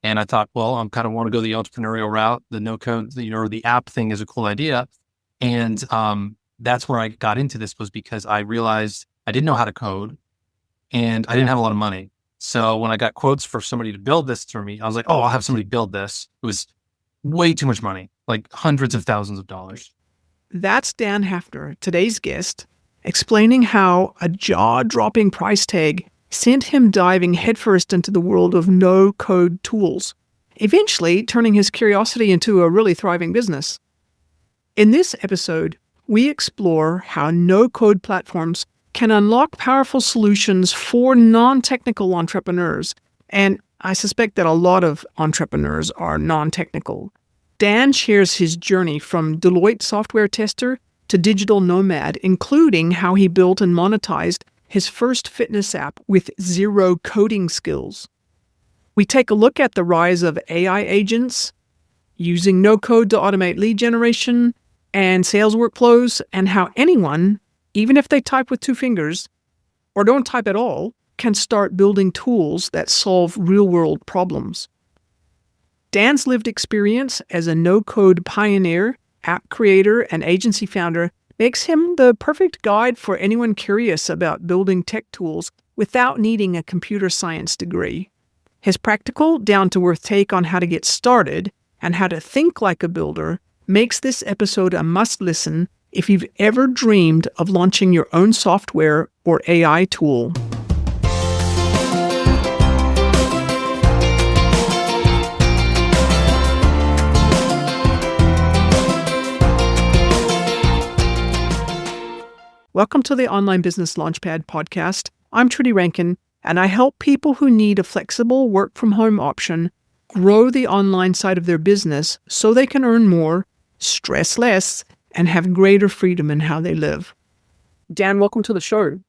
And I thought, well, I'm kind of want to go the entrepreneurial route. The no code, or the app thing is a cool idea. And that's where I got into this, was because I realized I didn't know how to code and I didn't have a lot of money. So when I got quotes for somebody to build this for me, I was like, oh, I'll have somebody build this. It was way too much money, like hundreds of thousands of dollars. That's Dan Hafner, today's guest, explaining how a jaw-dropping price tag sent him diving headfirst into the world of no-code tools, eventually turning his curiosity into a really thriving business. In this episode, we explore how no-code platforms can unlock powerful solutions for non-technical entrepreneurs, and I suspect that a lot of entrepreneurs are non-technical. Dan shares his journey from Deloitte software tester to digital nomad, including how he built and monetized his first fitness app with zero coding skills. We take a look at the rise of AI agents, using no code to automate lead generation and sales workflows, and how anyone, even if they type with two fingers or don't type at all, can start building tools that solve real-world problems. Dan's lived experience as a no-code pioneer, app creator, and agency founder makes him the perfect guide for anyone curious about building tech tools without needing a computer science degree. His practical, down-to-earth take on how to get started and how to think like a builder makes this episode a must-listen if you've ever dreamed of launching your own software or AI tool. Welcome to the Online Business Launchpad podcast. I'm Trudy Rankin, and I help people who need a flexible work-from-home option grow the online side of their business so they can earn more, stress less, and have greater freedom in how they live. Dan, welcome to the show.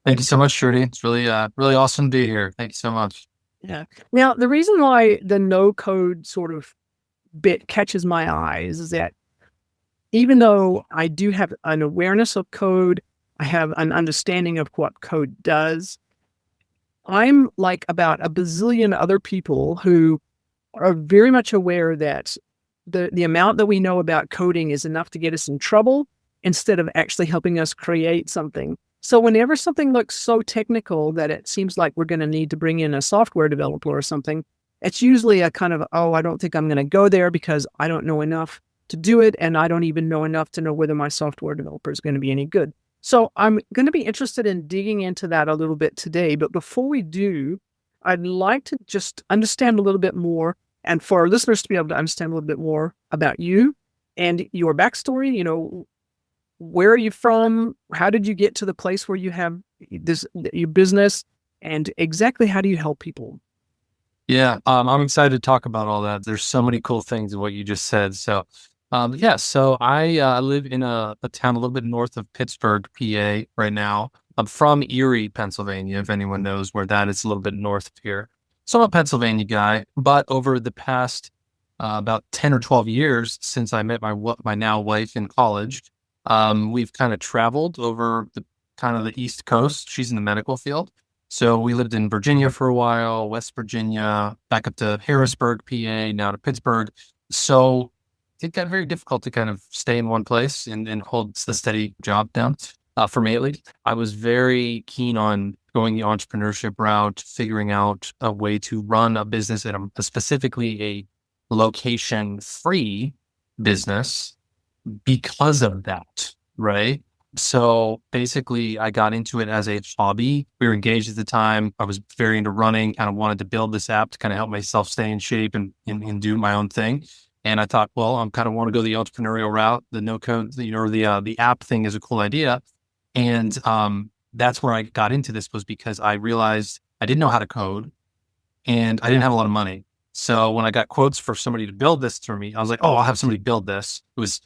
Thank you so much, Trudy. It's really awesome to be here. Thank you so much. Yeah. Now, the reason why the no-code sort of bit catches my eyes is that even though I do have an awareness of code, I have an understanding of what code does, I'm like about a bazillion other people who are very much aware that the amount that we know about coding is enough to get us in trouble instead of actually helping us create something. So whenever something looks so technical that it seems like we're going to need to bring in a software developer or something, it's usually a kind of, oh, I don't think I'm going to go there because I don't know enough to do it, and I don't even know enough to know whether my software developer is going to be any good. So I'm going to be interested in digging into that a little bit today. But before we do, I'd like to just understand a little bit more, and for our listeners to be able to understand a little bit more about you and your backstory. You know, where are you from? How did you get to the place where you have your business, and exactly how do you help people? Yeah, I'm excited to talk about all that. There's so many cool things in what you just said. So I live in a town a little bit north of Pittsburgh, PA right now. I'm from Erie, Pennsylvania, if anyone knows where that is, a little bit north of here. So I'm a Pennsylvania guy, but over the past about 10 or 12 years since I met my now wife in college, we've kind of traveled over the East Coast. She's in the medical field. So we lived in Virginia for a while, West Virginia, back up to Harrisburg, PA, now to Pittsburgh. So it got very difficult to kind of stay in one place and hold the steady job down, for me at least. I was very keen on going the entrepreneurship route, figuring out a way to run a business at specifically a location-free business because of that, right? So basically, I got into it as a hobby. We were engaged at the time. I was very into running, kind of wanted to build this app to kind of help myself stay in shape and do my own thing. And I thought, well, I'm kind of want to go the entrepreneurial route. The no code, the app thing is a cool idea. And that's where I got into this, was because I realized I didn't know how to code and I didn't have a lot of money. So when I got quotes for somebody to build this for me, I was like, oh, I'll have somebody build this. It was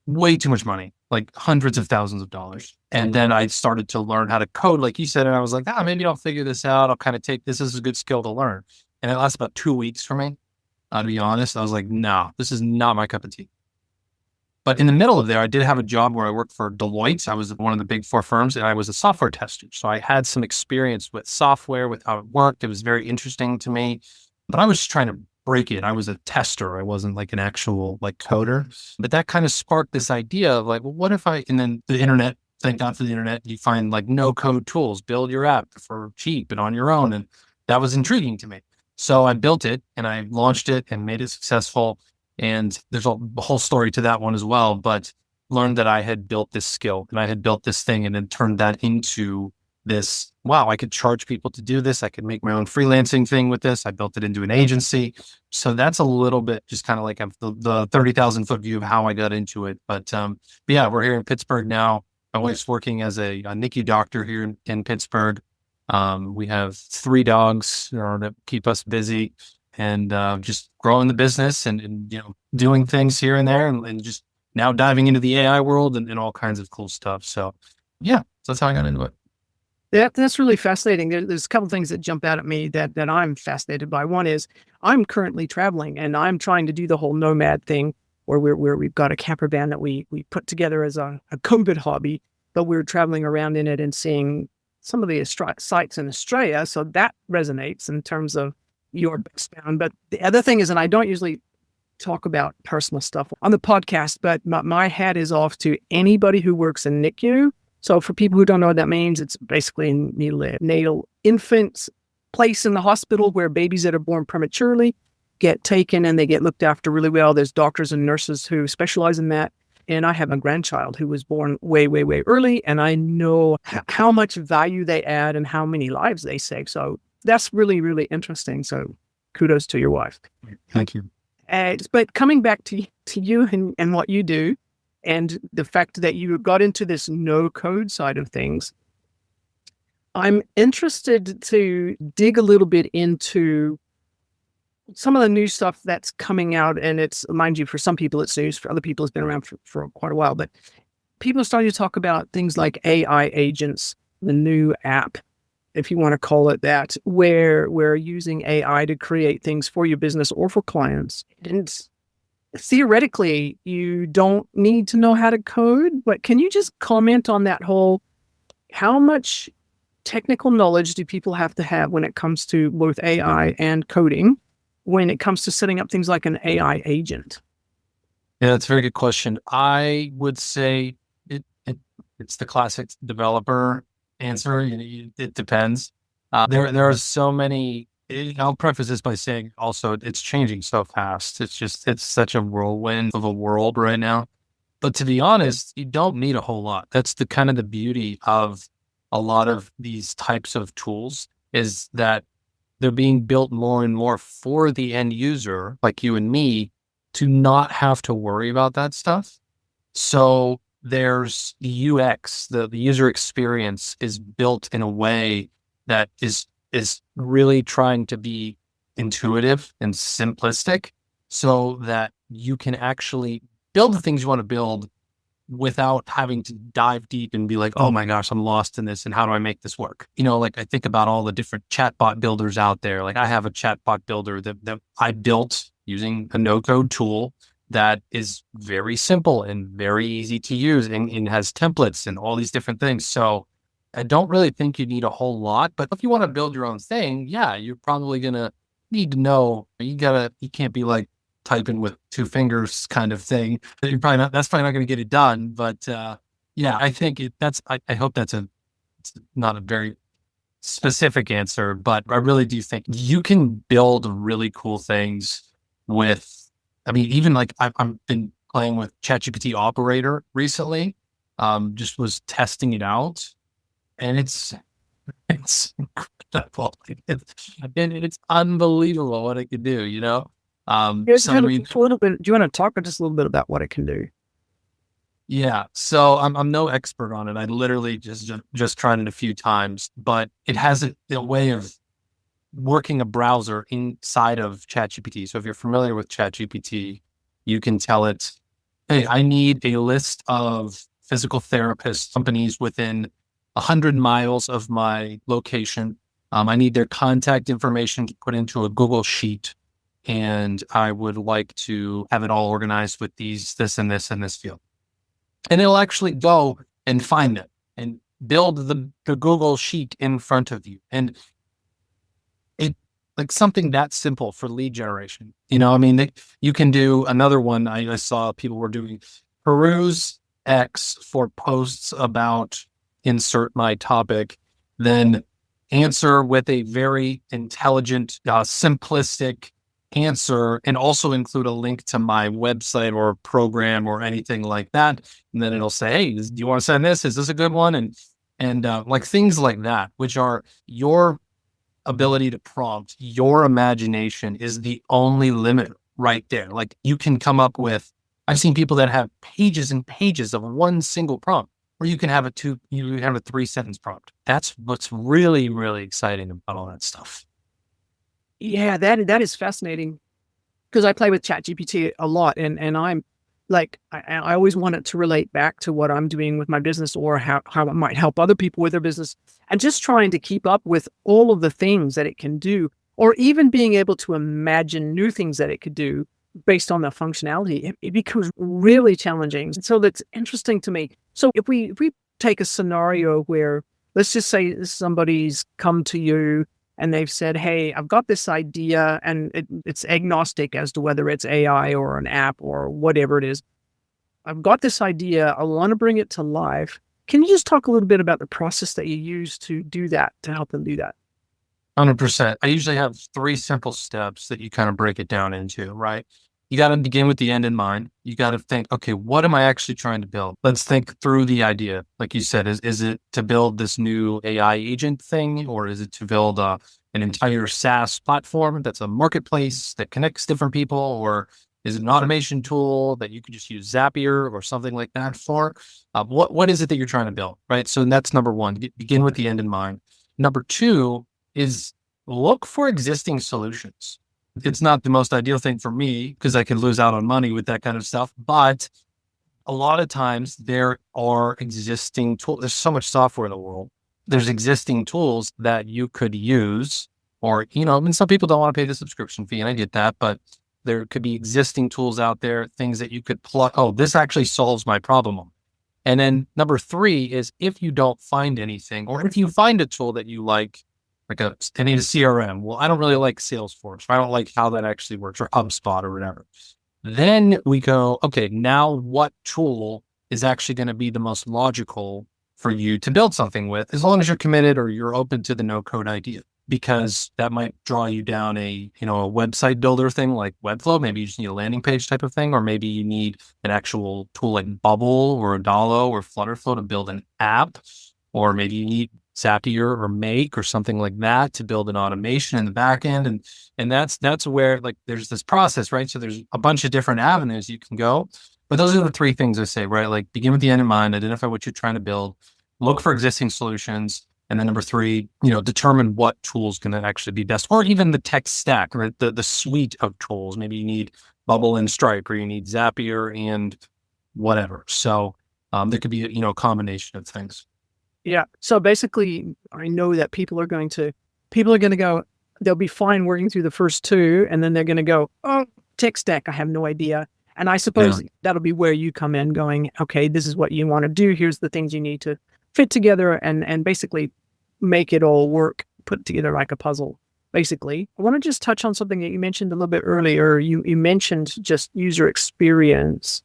way too much money, like hundreds of thousands of dollars. And then I started to learn how to code, like you said, and I was like, maybe I'll figure this out. I'll kind of take this as a good skill to learn. And it lasted about 2 weeks for me. To be honest, I was like, no, this is not my cup of tea. But in the middle of there, I did have a job where I worked for Deloitte. I was one of the big four firms, and I was a software tester. So I had some experience with software, with how it worked. It was very interesting to me. but I was just trying to break it. I was a tester. I wasn't like an actual like coder, but that kind of sparked this idea of like, well, what if and then the internet, thank God for the internet, you find like no code tools, build your app for cheap and on your own. And that was intriguing to me. So I built it and I launched it and made it successful. And there's a whole story to that one as well, but learned that I had built this skill and I had built this thing and then turned that into this, wow, I could charge people to do this. I could make my own freelancing thing with this. I built it into an agency. So that's a little bit just kind of like the 30,000 foot view of how I got into it. But yeah, we're here in Pittsburgh now. My wife's working as a NICU doctor here in Pittsburgh. We have 3 dogs that keep us busy and just growing the business and doing things here and there and just now diving into the AI world and all kinds of cool stuff. So yeah, so that's how I got into it. That's really fascinating. There's a couple of things that jump out at me that I'm fascinated by. One is I'm currently traveling and I'm trying to do the whole nomad thing where we've got a camper van that we put together as a COVID hobby, but we're traveling around in it and seeing some of the sites in Australia. So that resonates in terms of your background. But the other thing is, and I don't usually talk about personal stuff on the podcast, but my hat is off to anybody who works in NICU. So for people who don't know what that means, it's basically a neonatal infants place in the hospital where babies that are born prematurely get taken and they get looked after really well. There's doctors and nurses who specialize in that. And I have a grandchild who was born way, way, way early. And I know how much value they add and how many lives they save. So that's really, really interesting. So kudos to your wife. Thank you. But coming back to you and what you do, and the fact that you got into this no code side of things, I'm interested to dig a little bit into some of the new stuff that's coming out. And it's, mind you, for some people it's news, for other people it's been around for quite a while, but people are starting to talk about things like AI agents, the new app, if you want to call it that, where we're using AI to create things for your business or for clients. And theoretically, you don't need to know how to code, but can you just comment on that whole, how much technical knowledge do people have to have when it comes to both AI and coding, when it comes to setting up things like an AI agent? Yeah, that's a very good question. I would say it's the classic developer answer. It depends. There are so many. I'll preface this by saying also it's changing so fast. It's such a whirlwind of a world right now. But to be honest, you don't need a whole lot. That's the kind of the beauty of a lot of these types of tools is that they're being built more and more for the end user, like you and me, to not have to worry about that stuff. So there's the UX, the user experience is built in a way that is really trying to be intuitive and simplistic so that you can actually build the things you want to build without having to dive deep and be like, oh my gosh, I'm lost in this. And how do I make this work? Like I think about all the different chatbot builders out there. Like I have a chatbot builder that I built using a no code tool that is very simple and very easy to use and has templates and all these different things. So I don't really think you need a whole lot, but if you want to build your own thing, yeah, you're probably going to need to know, you can't be like typing with 2 fingers kind of thing. That's probably not going to get it done. But yeah, I think I hope it's not a very specific answer, but I really do think you can build really cool things with, even like I've been playing with ChatGPT Operator recently, just was testing it out. And it's incredible. It's unbelievable what it can do, So, a little bit, do you want to talk just a little bit about what it can do? Yeah. So I'm no expert on it. I literally just tried it a few times, but it has a way of working a browser inside of ChatGPT. So if you're familiar with ChatGPT, you can tell it, hey, I need a list of physical therapist companies within 100 miles of my location. I need their contact information to put into a Google Sheet. And I would like to have it all organized with this and this and this field. And it'll actually go and find it and build the Google Sheet in front of you. And like something that simple for lead generation. I mean, you can do another one. I saw people were doing peruse X for posts about insert my topic, then answer with a very intelligent, simplistic answer, and also include a link to my website or program or anything like that. And then it'll say, hey, do you want to send this? Is this a good one? And like things like that, which are your ability to prompt, your imagination is the only limit right there. Like you can come up with, I've seen people that have pages and pages of one single prompt, or you can have you have a 3-sentence prompt. That's what's really, really exciting about all that stuff. Yeah, that is fascinating because I play with ChatGPT a lot, and I'm like, I always want it to relate back to what I'm doing with my business or how it might help other people with their business, and just trying to keep up with all of the things that it can do, or even being able to imagine new things that it could do based on the functionality. It becomes really challenging. So that's interesting to me. So if we take a scenario where, let's just say somebody's come to you and they've said, hey, I've got this idea, and it's agnostic as to whether it's AI or an app or whatever it is. I've got this idea. I want to bring it to life. Can you just talk a little bit about the process that you use to do that, to help them do that? 100%. I usually have 3 simple steps that you kind of break it down into, right? You got to begin with the end in mind. You got to think, okay, what am I actually trying to build? Let's think through the idea. Like you said, is it to build this new AI agent thing, or is it to build an entire SaaS platform that's a marketplace that connects different people, or is it an automation tool that you could just use Zapier or something like that for? What is it that you're trying to build, right? So that's number one. Begin with the end in mind. Number 2 is look for existing solutions. It's not the most ideal thing for me because I could lose out on money with that kind of stuff. But a lot of times there are existing tools. There's so much software in the world. There's existing tools that you could use, or, I mean, some people don't want to pay the subscription fee, and I get that, but there could be existing tools out there, things that you could plug. Oh, this actually solves my problem. And then number 3 is, if you don't find anything, or if you find a tool that you like I need a CRM. Well, I don't really like Salesforce. I don't like how that actually works, or HubSpot or whatever. Then we go, okay, now what tool is actually going to be the most logical for you to build something with, as long as you're committed or you're open to the no code idea, because that might draw you down a website builder thing like Webflow. Maybe you just need a landing page type of thing, or maybe you need an actual tool like Bubble or Adalo or Flutterflow to build an app, or maybe you need Zapier or Make or something like that to build an automation in the back end. And that's where, like, there's this process, right? So there's a bunch of different avenues you can go. But those are the 3 things I say, right? Like, begin with the end in mind, identify what you're trying to build, look for existing solutions. And then number 3, determine what tools can actually be best, or even the tech stack, right? The suite of tools. Maybe you need Bubble and Stripe, or you need Zapier and whatever. So there could be a combination of things. Yeah. So basically, I know that people are going to go, they'll be fine working through the first 2, and then they're going to go, oh, tech stack, I have no idea. And I suppose that'll be where you come in, going, okay, this is what you want to do. Here's the things you need to fit together and basically make it all work, put it together like a puzzle. Basically, I want to just touch on something that you mentioned a little bit earlier. You mentioned just user experience.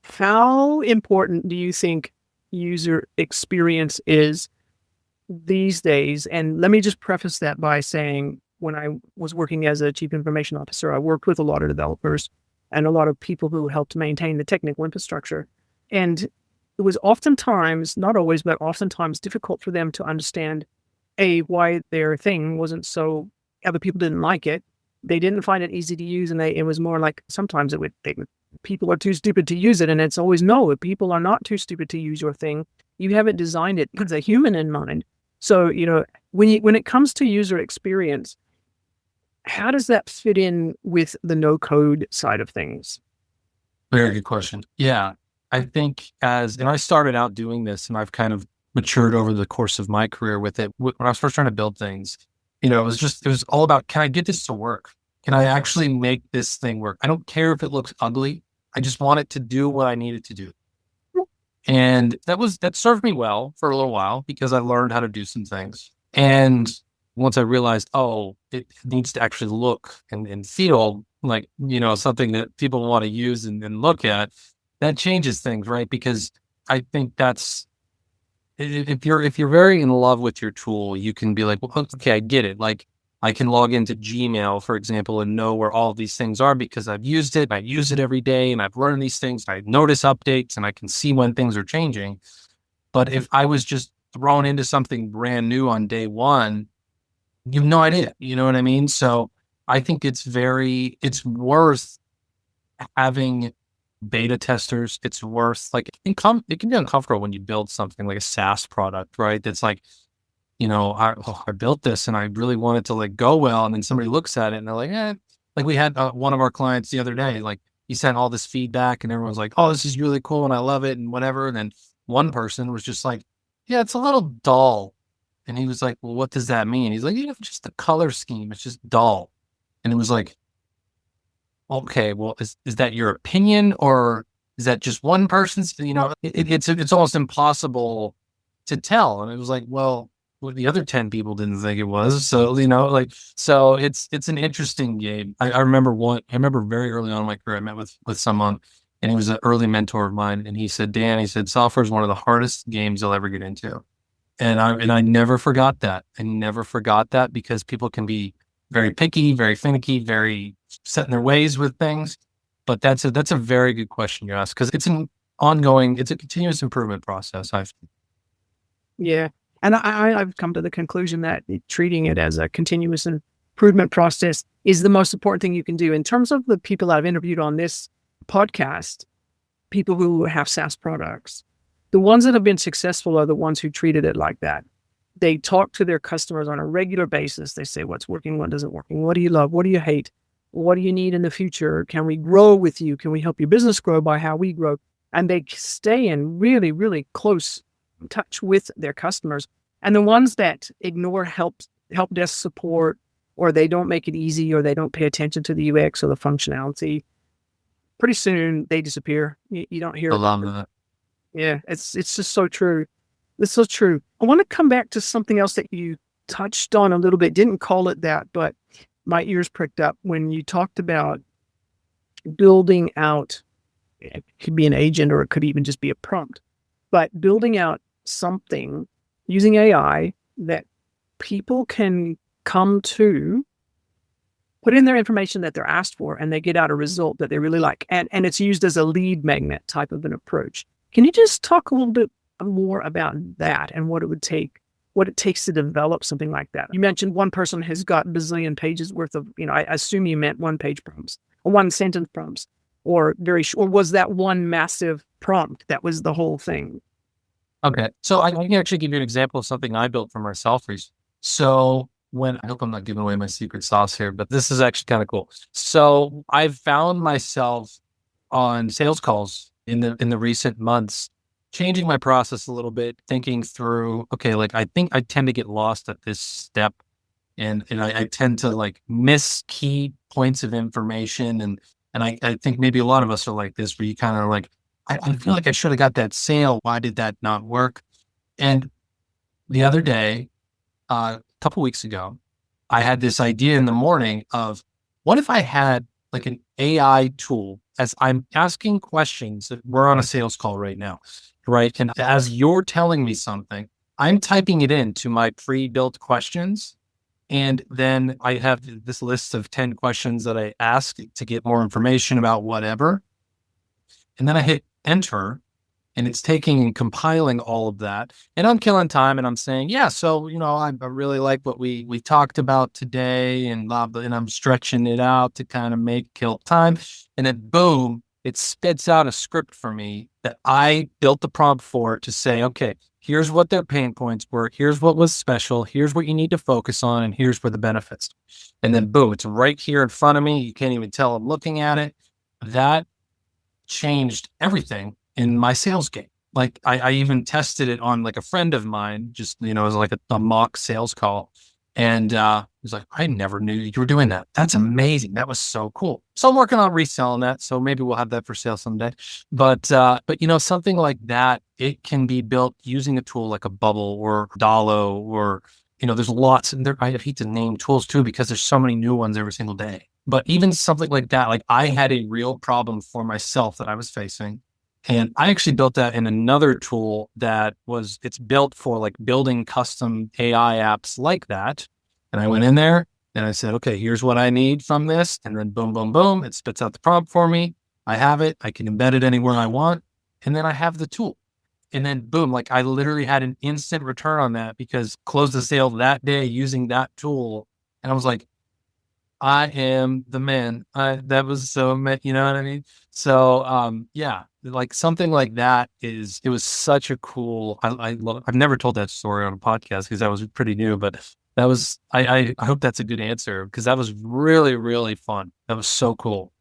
How important do you think user experience is these days? And let me just preface that by saying, when I was working as a chief information officer, I worked with a lot of developers and a lot of people who helped maintain the technical infrastructure. And it was oftentimes, not always, but oftentimes difficult for them to understand, why their thing wasn't so, other people didn't like it. They didn't find it easy to use. And it was more like, sometimes people are too stupid to use it. And it's always, no, people are not too stupid to use your thing. You haven't designed it with a human in mind. So, when it comes to user experience, how does that fit in with the no code side of things? Very good question. Yeah. I think and I started out doing this, and I've kind of matured over the course of my career with it. When I was first trying to build things, it was all about, can I get this to work? Can I actually make this thing work? I don't care if it looks ugly. I just want it to do what I need it to do. And that served me well for a little while, because I learned how to do some things. And once I realized, oh, it needs to actually look and feel like, something that people want to use and look at, that changes things, right? Because I think that's, if you're very in love with your tool, you can be like, well, okay, I get it. Like I can log into Gmail, for example, and know where all of these things are because I've used it. I use it every day and I've learned these things. I notice updates and I can see when things are changing. But if I was just thrown into something brand new on day one, you have no idea. You know what I mean? So I think it's worth having beta testers. It's worth like it can be uncomfortable when you build something like a SaaS product, right? That's like, I built this and I really want it to like go well. And then somebody looks at it and they're like, like we had one of our clients the other day, like he sent all this feedback and everyone's like, oh, this is really cool and I love it and whatever. And then one person was just like, yeah, it's a little dull. And he was like, well, what does that mean? He's like, just the color scheme. It's just dull. And it was like, okay, well, is that your opinion or is that just one person's? It's almost impossible to tell. And it was like, well, the other 10 people didn't think it was. So, so it's an interesting game. I remember very early on in my career, I met with someone and he was an early mentor of mine. And he said, Dan, he said, software is one of the hardest games you'll ever get into. And I never forgot that. I never forgot that because people can be very picky, very finicky, very set in their ways with things. But that's a very good question you ask because it's a continuous improvement process. Yeah. And I've come to the conclusion that treating it as a continuous improvement process is the most important thing you can do. In terms of the people I've interviewed on this podcast, people who have SaaS products, the ones that have been successful are the ones who treated it like that. They talk to their customers on a regular basis. They say, what's working, what isn't working? What do you love? What do you hate? What do you need in the future? Can we grow with you? Can we help your business grow by how we grow? And they stay in really, really close touch with their customers. And the ones that ignore help desk support, or they don't make it easy, or they don't pay attention to the UX or the functionality, pretty soon they disappear. You don't hear I it. love that. Yeah, it's just so true. It's so true. I want to come back to something else that you touched on a little bit. Didn't call it that, but my ears pricked up when you talked about building out. It could be an agent or it could even just be a prompt, but building out something using AI that people can come to, put in their information that they're asked for, and they get out a result that they really like. And it's used as a lead magnet type of an approach. Can you just talk a little bit more about that and what it takes to develop something like that? You mentioned one person has got a bazillion pages worth of, I assume you meant one page prompts or one sentence prompts or or was that one massive prompt that was the whole thing? Okay. So I can actually give you an example of something I built for myself recently. So I hope I'm not giving away my secret sauce here, but this is actually kind of cool. So I've found myself on sales calls in the recent months, changing my process a little bit, thinking through, okay, like I think I tend to get lost at this step and I tend to like miss key points of information. And I think maybe a lot of us are like this, where you kind of like, I feel like I should have got that sale. Why did that not work? And the other day, a couple weeks ago, I had this idea in the morning of what if I had like an AI tool as I'm asking questions. We're on a sales call right now, right? And as you're telling me something, I'm typing it into my pre-built questions. And then I have this list of 10 questions that I ask to get more information about whatever. And then I hit enter and it's taking and compiling all of that. And I'm killing time and I'm saying, yeah, so, I really like what we talked about today and blah, blah, and I'm stretching it out to kind of kill time. And then boom, it spits out a script for me that I built the prompt for to say, okay, here's what their pain points were. Here's what was special. Here's what you need to focus on. And here's where the benefits. And then boom, it's right here in front of me. You can't even tell I'm looking at it. That changed everything in my sales game. Like I even tested it on like a friend of mine, just, as like a mock sales call. And he's like, I never knew you were doing that. That's amazing. That was so cool. So I'm working on reselling that. So maybe we'll have that for sale someday. But something like that, it can be built using a tool like a Bubble or Dalo or there's lots, and I hate to name tools too, because there's so many new ones every single day. But even something like that, like I had a real problem for myself that I was facing. And I actually built that in another tool it's built for like building custom AI apps like that. And I went in there and I said, okay, here's what I need from this. And then boom, boom, boom, it spits out the prompt for me. I have it. I can embed it anywhere I want. And then I have the tool. And then boom, like I literally had an instant return on that because closed the sale that day using that tool. And I was like, I am the man. That was so, you know what I mean? So, yeah, like something like that it was such a cool, I've never told that story on a podcast because that was pretty new, but that was, I hope that's a good answer because that was really, really fun. That was so cool.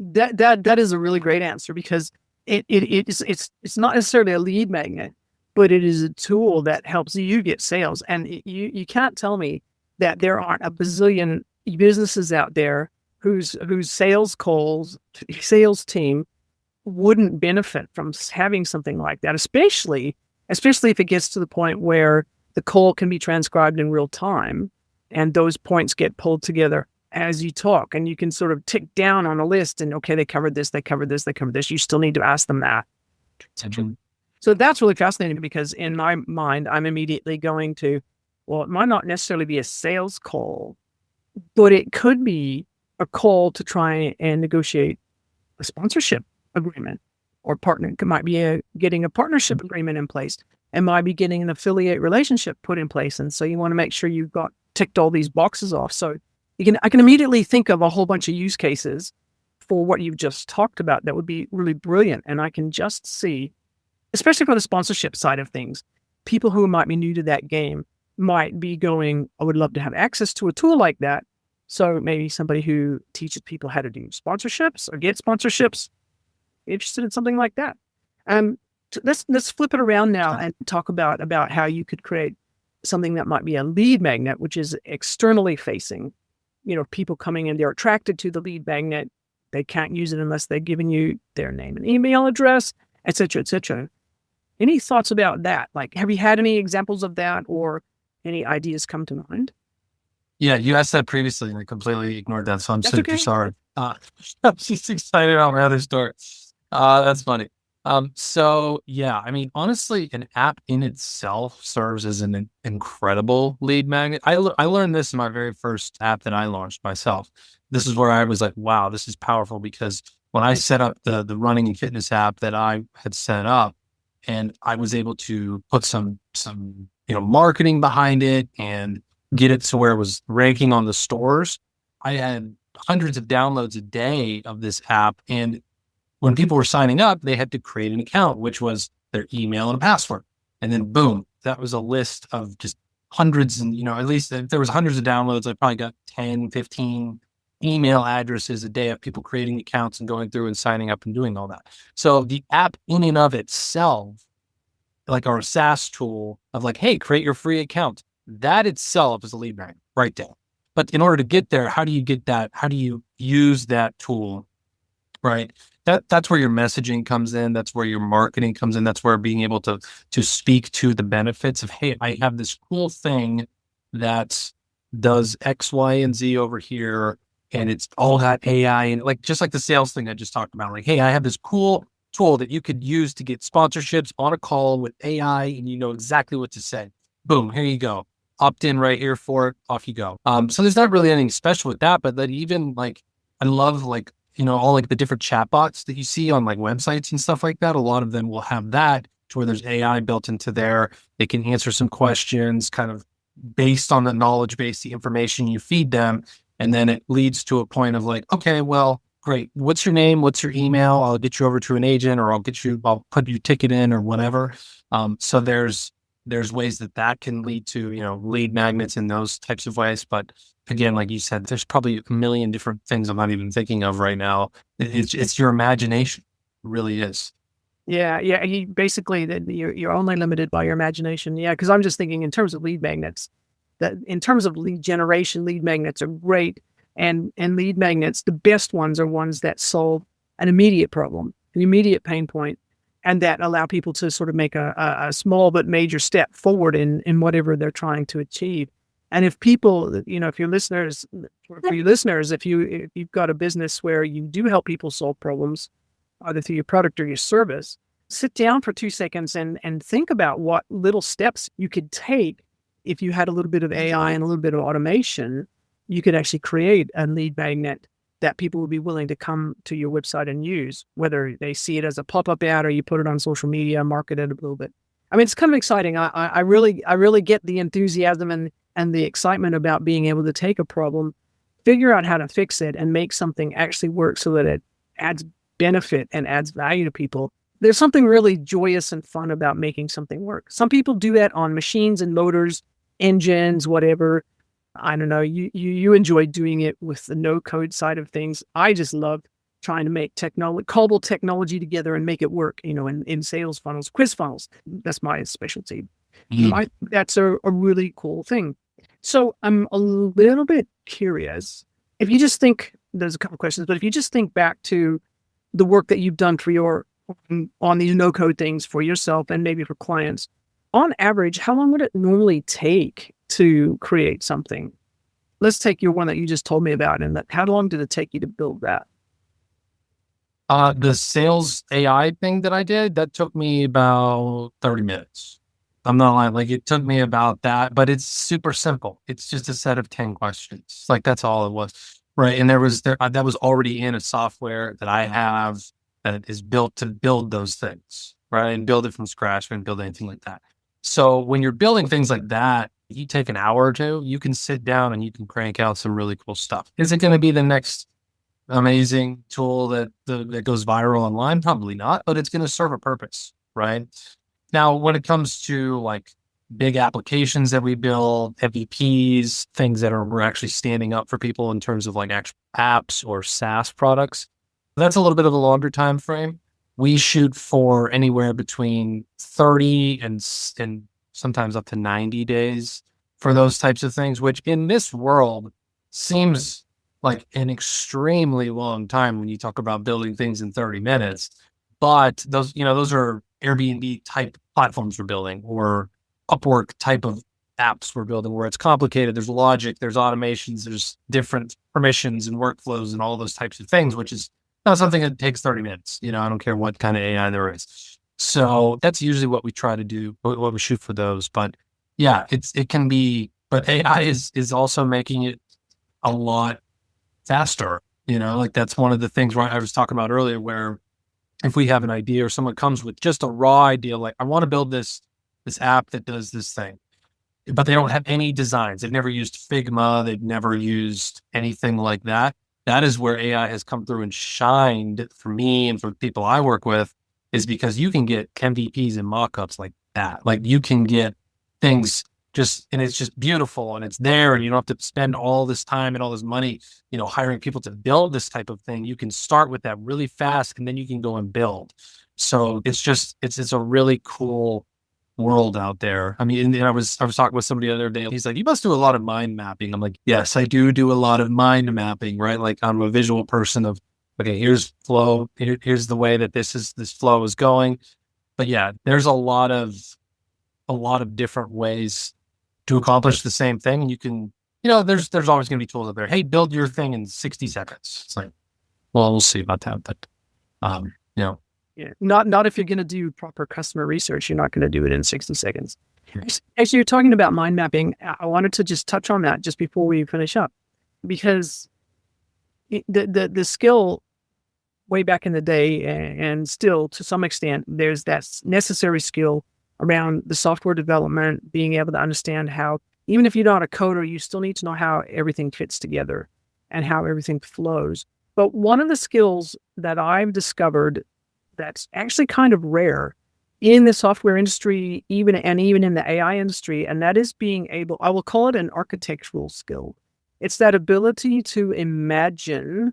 That is a really great answer because it's not necessarily a lead magnet, but it is a tool that helps you get sales. And you can't tell me that there aren't a bazillion businesses out there whose sales team wouldn't benefit from having something like that, especially if it gets to the point where the call can be transcribed in real time and those points get pulled together as you talk, and you can sort of tick down on a list and, okay, they covered this, they covered this, they covered this. You still need to ask them that. So that's really fascinating because in my mind, I'm immediately going to, well, it might not necessarily be a sales call, but it could be a call to try and negotiate a sponsorship agreement or partner. It might be getting a partnership agreement in place. It might be getting an affiliate relationship put in place. And so you want to make sure you've got ticked all these boxes off. So I can immediately think of a whole bunch of use cases for what you've just talked about that would be really brilliant. And I can just see, especially for the sponsorship side of things, people who might be new to that game might be going, I would love to have access to a tool like that. So maybe somebody who teaches people how to do sponsorships or get sponsorships, interested in something like that. Let's flip it around now and talk about how you could create something that might be a lead magnet, which is externally facing. People coming in, they're attracted to the lead magnet. They can't use it unless they've given you their name and email address, et cetera, et cetera. Any thoughts about that? Like, have you had any examples of that or any ideas come to mind? Yeah, you asked that previously and I completely ignored that. So I'm That's super okay. sorry. I'm just excited about my other story. That's funny. So yeah, I mean, honestly, an app in itself serves as an incredible lead magnet. I learned this in my very first app that I launched myself. This is where I was like, wow, this is powerful because when I set up the running and fitness app that I had set up, and I was able to put some marketing behind it and get it to where it was ranking on the stores. I had hundreds of downloads a day of this app, and when people were signing up, they had to create an account, which was their email and a password. And then boom, that was a list of just hundreds. And, at least if there was hundreds of downloads, I probably got 10, 15 email addresses a day of people creating accounts and going through and signing up and doing all that. So the app in and of itself, like our SaaS tool of like, hey, create your free account, that itself is a lead magnet right there. But in order to get there, how do you get that? How do you use that tool? Right. That's where your messaging comes in. That's where your marketing comes in. That's where being able to speak to the benefits of, hey, I have this cool thing that does X, Y, and Z over here. And it's all got AI and just like the sales thing I just talked about. Like, hey, I have this cool tool that you could use to get sponsorships on a call with AI and you know exactly what to say. Boom, here you go. Opt in right here for it. Off you go. So there's not really anything special with that, but that even I love all the different chatbots that you see on websites and stuff like that. A lot of them will have that to where there's AI built into there. They can answer some questions kind of based on the knowledge base, the information you feed them. And then it leads to a point of okay, well, great. What's your name? What's your email? I'll get you over to an agent or I'll put your ticket in or whatever. So there's ways that can lead to, lead magnets in those types of ways. But again, like you said, there's probably a million different things I'm not even thinking of right now. It's your imagination. It really is. Yeah. Basically, you're only limited by your imagination. Yeah, because I'm just thinking in terms of lead magnets, that in terms of lead generation, lead magnets are great. And lead magnets, the best ones are ones that solve an immediate problem, an immediate pain point, and that allow people to sort of make a small but major step forward in whatever they're trying to achieve. And if people, if your listeners, for your listeners, if you've got a business where you do help people solve problems, either through your product or your service, sit down for 2 seconds and think about what little steps you could take. If you had a little bit of AI and a little bit of automation, you could actually create a lead magnet that people would be willing to come to your website and use, whether they see it as a pop-up ad or you put it on social media, market it a little bit. I mean, it's kind of exciting. I really get the enthusiasm and the excitement about being able to take a problem, figure out how to fix it, and make something actually work so that it adds benefit and adds value to people. There's something really joyous and fun about making something work. Some people do that on machines and motors, engines, whatever. I don't know. You enjoy doing it with the no code side of things. I just love trying to make cobble technology together and make it work, in sales funnels, quiz funnels. That's my specialty. That's a really cool thing. So I'm a little bit curious. If you just think, there's a couple questions, but if you just think back to the work that you've done on these no code things for yourself and maybe for clients, on average, how long would it normally take to create something? Let's take your one that you just told me about, and how long did it take you to build that? The sales AI thing that I did, that took me about 30 minutes. I'm not lying. Like, it took me about that, but it's super simple. It's just a set of 10 questions. Like, that's all it was. Right. And that was already in a software that I have that is built to build those things, right? And build it from scratch and build anything like that. So when you're building things like that, you take an hour or two, you can sit down and you can crank out some really cool stuff. Is it going to be the next amazing tool that goes viral online? Probably not, but it's going to serve a purpose, right? Now, when it comes to like big applications that we build, MVPs, things that we're actually standing up for people in terms of like actual apps or SaaS products, that's a little bit of a longer time frame. We shoot for anywhere between 30 and sometimes up to 90 days for those types of things, which in this world seems like an extremely long time when you talk about building things in 30 minutes. But those are Airbnb type platforms we're building, or Upwork type of apps we're building, where it's complicated. There's logic, there's automations, there's different permissions and workflows and all those types of things, which is not something that takes 30 minutes. I don't care what kind of AI there is. So that's usually what we try to do, what we shoot for those. But yeah, it can be, but AI is also making it a lot faster. Like, that's one of the things where I was talking about earlier, where if we have an idea or someone comes with just a raw idea, like, I want to build this app that does this thing, but they don't have any designs. They've never used Figma. They've never used anything like that. That is where AI has come through and shined for me and for people I work with, is because you can get MVPs and mockups like that. Like, you can get things and it's just beautiful and it's there, and you don't have to spend all this time and all this money, hiring people to build this type of thing. You can start with that really fast, and then you can go and build. So it's a really cool world out there. I mean, and I was talking with somebody the other day. He's like, "You must do a lot of mind mapping." I'm like, "Yes, I do a lot of mind mapping, right? Like, I'm a visual person of, okay, here's flow. Here's the way that this flow is going." But yeah, there's a lot of different ways to accomplish the same thing. And you can, there's always going to be tools out there. Hey, build your thing in 60 seconds. It's like, well, we'll see about that. But, Yeah, not if you're going to do proper customer research, you're not going to do it in 60 seconds. Actually, you're talking about mind mapping. I wanted to just touch on that just before we finish up, because the skill way back in the day, and still to some extent, there's that necessary skill around the software development, being able to understand how, even if you're not a coder, you still need to know how everything fits together and how everything flows. But one of the skills that I've discovered that's actually kind of rare in the software industry, even in the AI industry, and that is being able, I will call it an architectural skill. It's that ability to imagine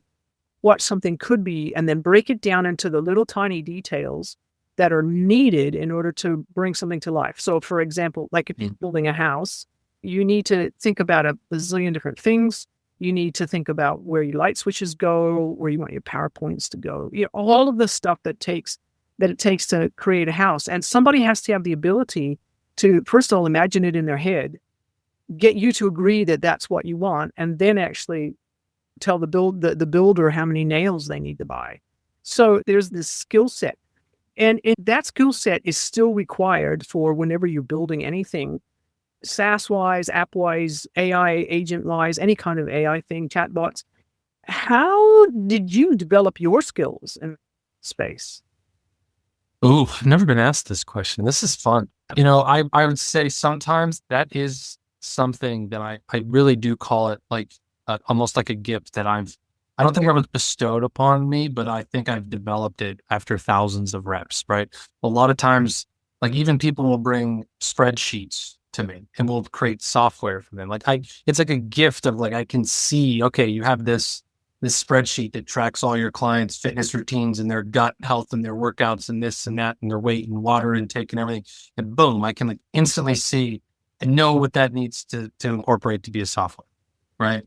what something could be and then break it down into the little tiny details that are needed in order to bring something to life. So, for example, like if you're building a house, you need to think about a bazillion different things. You need to think about where your light switches go, where you want your power points to go, all of the stuff that it takes to create a house. And somebody has to have the ability to, first of all, imagine it in their head, get you to agree that that's what you want, and then actually tell the builder how many nails they need to buy. So there's this skill set, and that skill set is still required for whenever you're building anything, SaaS wise, app wise, AI agent wise, any kind of AI thing, chatbots. How did you develop your skills in space? Ooh, I've never been asked this question. This is fun. I would say sometimes that is something that I really do call it like almost like a gift that I don't think it was bestowed upon me, but I think I've developed it after thousands of reps, right? A lot of times, like even people will bring spreadsheets to me and we'll create software for them. It's like a gift of like, I can see, okay, you have this spreadsheet that tracks all your clients' fitness routines and their gut health and their workouts and this and that and their weight and water intake and everything. And boom, I can like instantly see and know what that needs to incorporate to be a software, right?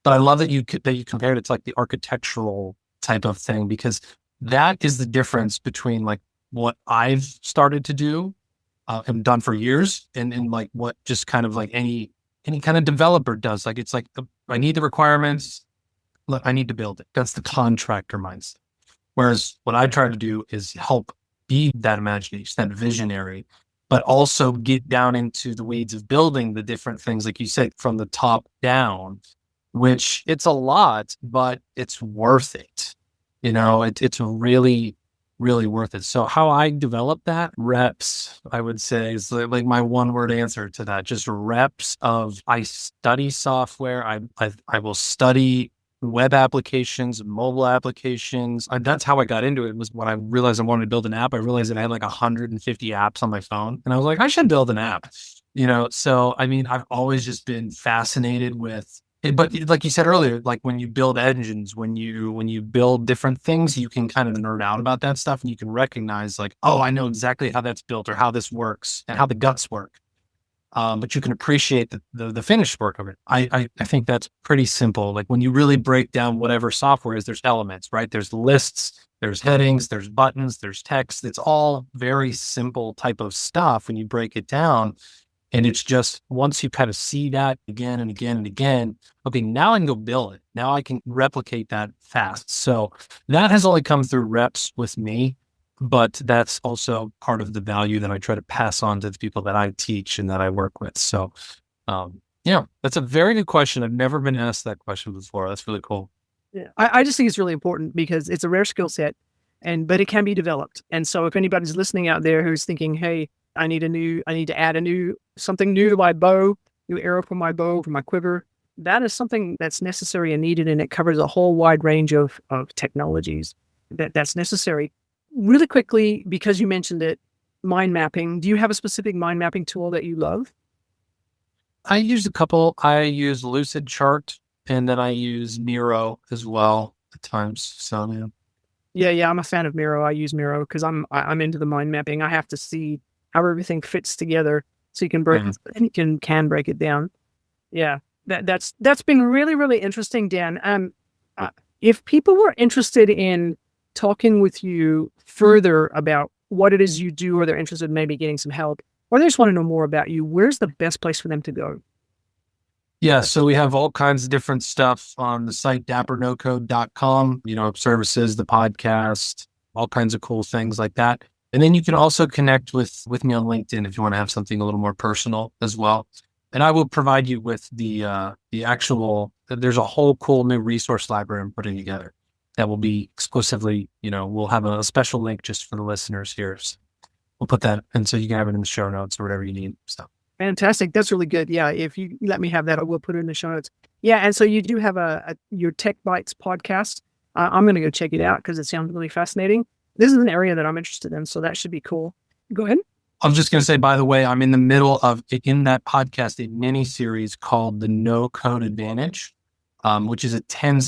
But I love that you compared it to like the architectural type of thing, because that is the difference between like what I've started to do and done for years and like what just kind of like any kind of developer does. Like it's like I need the requirements. Look, I need to build it. That's the contractor mindset. Whereas what I try to do is help be that imagination, that visionary, but also get down into the weeds of building the different things, like you said, from the top down, which it's a lot, but it's worth it. It's really, really worth it. So how I develop that reps, I would say, is like my one word answer to that. Just reps of I study software. I will study web applications, mobile applications. That's how I got into it. Was when I realized I wanted to build an app. I realized that I had like 150 apps on my phone, and I was like, I should build an app. So I mean, I've always just been fascinated with it. But like you said earlier, like when you build engines, when you build different things, you can kind of nerd out about that stuff, and you can recognize like, oh, I know exactly how that's built or how this works and how the guts work. But you can appreciate the finished work of it. I think that's pretty simple. Like when you really break down whatever software is, there's elements, right? There's lists, there's headings, there's buttons, there's text. It's all very simple type of stuff when you break it down. And it's just once you kind of see that again and again and again, okay, now I can go build it. Now I can replicate that fast. So that has only come through reps with me, but that's also part of the value that I try to pass on to the people that I teach and that I work with. So, yeah, that's a very good question. I've never been asked that question before. That's really cool. Yeah, I just think it's really important because it's a rare skill set, but it can be developed. And so if anybody's listening out there who's thinking, hey, I need to add something new to my bow, new arrow for my bow, for my quiver, that is something that's necessary and needed. And it covers a whole wide range of technologies that's necessary. Really quickly, because you mentioned it, mind mapping. Do you have a specific mind mapping tool that you love? I use a couple. I use Lucid Chart, and then I use Miro as well at times. So yeah. Yeah, I'm a fan of Miro. I use Miro because I'm into the mind mapping. I have to see how everything fits together so you can and you can break it down. Yeah, that's been really, really interesting, Dan. If people were interested in talking with you further about what it is you do, or they're interested in maybe getting some help, or they just want to know more about you, where's the best place for them to go? Yeah, so we have all kinds of different stuff on the site, dappernocode.com, services, the podcast, all kinds of cool things like that. And then you can also connect with me on LinkedIn if you want to have something a little more personal as well. And I will provide you with the actual, there's a whole cool new resource library I'm putting together that will be exclusively, we'll have a special link just for the listeners here. So we'll put that, and so you can have it in the show notes or whatever you need. So. Fantastic. That's really good. Yeah. If you let me have that, I will put it in the show notes. Yeah. And so you do have your Tech Bytes podcast. I'm going to go check it out because it sounds really fascinating. This is an area that I'm interested in, so that should be cool. Go ahead. I was just going to say, by the way, I'm in the middle of, in that podcast, a mini series called the No Code Advantage, which is a 10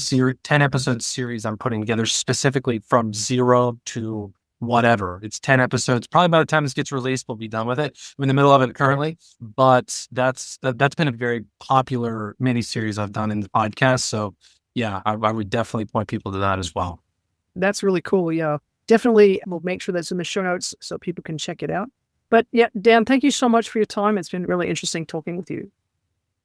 episode series I'm putting together specifically from zero to whatever. It's 10 episodes. Probably by the time this gets released, we'll be done with it. I'm in the middle of it currently, but that's been a very popular mini series I've done in the podcast. So yeah, I would definitely point people to that as well. That's really cool. Yeah, definitely. We'll make sure that's in the show notes so people can check it out. But yeah, Dan, thank you so much for your time. It's been really interesting talking with you.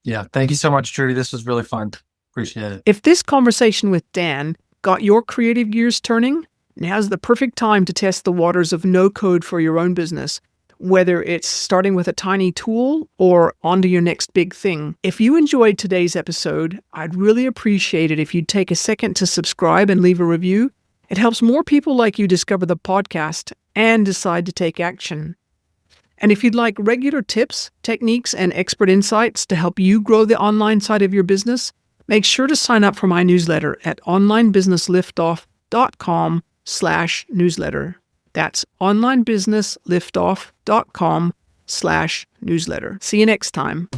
Yeah. Thank you so much, Trudy. This was really fun. Appreciate it. If this conversation with Dan got your creative gears turning, now's the perfect time to test the waters of no code for your own business, whether it's starting with a tiny tool or onto your next big thing. If you enjoyed today's episode, I'd really appreciate it if you'd take a second to subscribe and leave a review. It helps more people like you discover the podcast and decide to take action. And if you'd like regular tips, techniques, and expert insights to help you grow the online side of your business, make sure to sign up for my newsletter at onlinebusinessliftoff.com/newsletter. That's onlinebusinessliftoff.com/newsletter. See you next time.